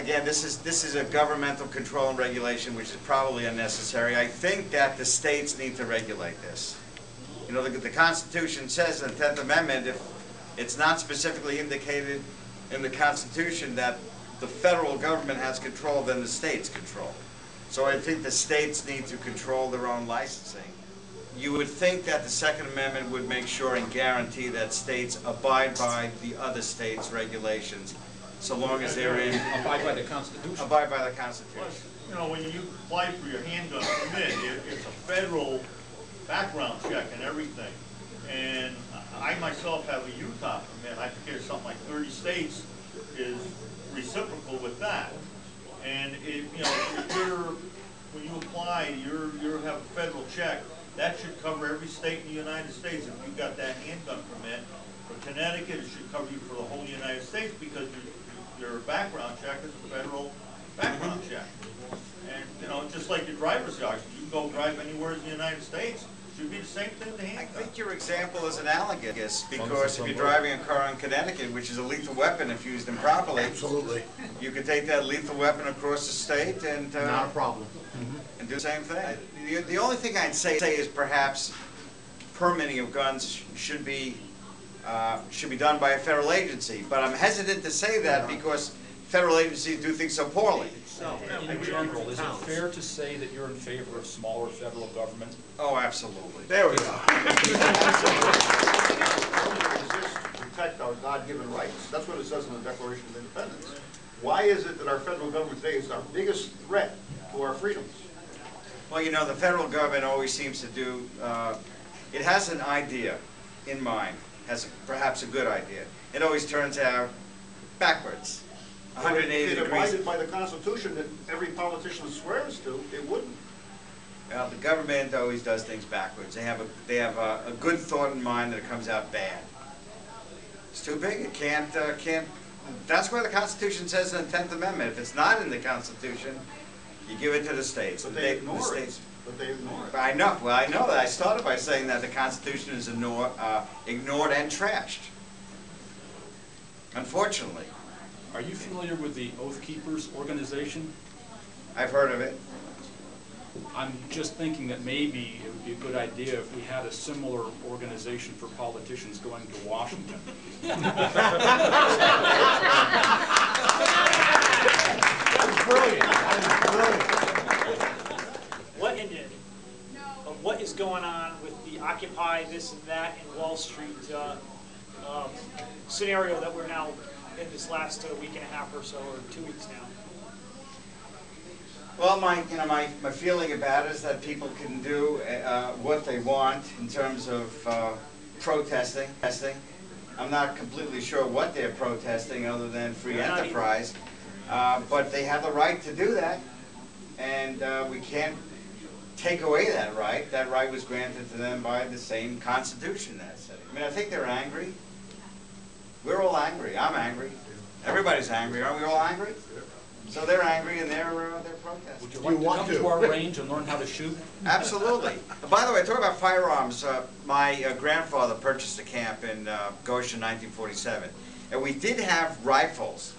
again, this is a governmental control and regulation which is probably unnecessary. I think that the states need to regulate this. You know, the Constitution says in the 10th Amendment, if it's not specifically indicated in the Constitution that the federal government has control, then the states control. So I think the states need to control their own licensing. You would think that the Second Amendment would make sure and guarantee that states abide by the other states' regulations, so long as they're in... Abide by the Constitution. Abide by the Constitution. Plus, you know, when you apply for your handgun permit, it's a federal background check and everything. And I myself have a Utah permit. I think there's something like 30 states is reciprocal with that. And it, you know, if when you apply, you have a federal check. That should cover every state in the United States if you've got that handgun permit. For Connecticut, it should cover you for the whole United States because your background check is a federal background check. And, you know, just like your driver's license, you can go drive anywhere in the United States. It should be the same thing with the handgun. I think your example is analogous because if you're driving a car in Connecticut, which is a lethal weapon if used improperly, absolutely, you could take that lethal weapon across the state and not a problem. And do the same thing. The only thing I'd say is perhaps permitting of guns should be done by a federal agency. But I'm hesitant to say that because federal agencies do things so poorly. In general, is it fair to say that you're in favor of smaller federal government? Oh, absolutely. There we go. Protect our God-given rights. That's what it says in the Declaration of Independence. Why is it that our federal government today is our biggest threat to our freedoms? Well, you know, the federal government always seems to do, it has an idea in mind, has perhaps a good idea. It always turns out backwards. 180 degrees. If it abided by the Constitution that every politician swears to, it wouldn't. Well, the government always does things backwards. They have a good thought in mind that it comes out bad. It's too big. It can't. That's why the Constitution says in the 10th Amendment, if it's not in the Constitution, you give it to the states. But they ignore it. But they ignore it. I know. Well, I know that. I started by saying that the Constitution is ignored and trashed. Unfortunately. Are you familiar with the Oath Keepers organization? I've heard of it. I'm just thinking that maybe it would be a good idea if we had a similar organization for politicians going to Washington. That was brilliant. That was brilliant. What is going on with the Occupy this and that in Wall Street scenario that we're now in this last week and a half or so, or 2 weeks now? Well, my feeling about it is that people can do what they want in terms of protesting. I'm not completely sure what they're protesting other than free enterprise, but they have the right to do that, and we can't take away that right. That right was granted to them by the same Constitution that said it. I mean, I think they're angry. We're all angry. I'm angry. Everybody's angry. Aren't we all angry? So they're angry and they're protesting. Would you like to come to our range and learn how to shoot? Absolutely. By the way, talking about firearms, my grandfather purchased a camp in Goshen, 1947, and we did have rifles.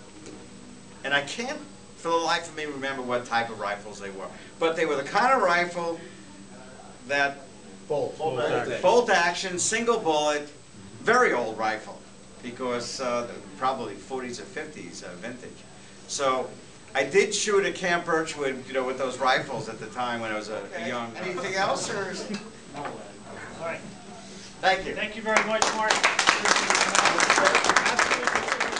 And I can't, for the life of me, remember what type of rifles they were. But they were the kind of rifle that bolt action, single bullet, very old rifle, because probably 40s or 50s vintage. So I did shoot at Camp Birchwood, you know, with those rifles at the time when I was a young. Anything else, or? All right. Thank you. Thank you very much, Mark. Absolutely.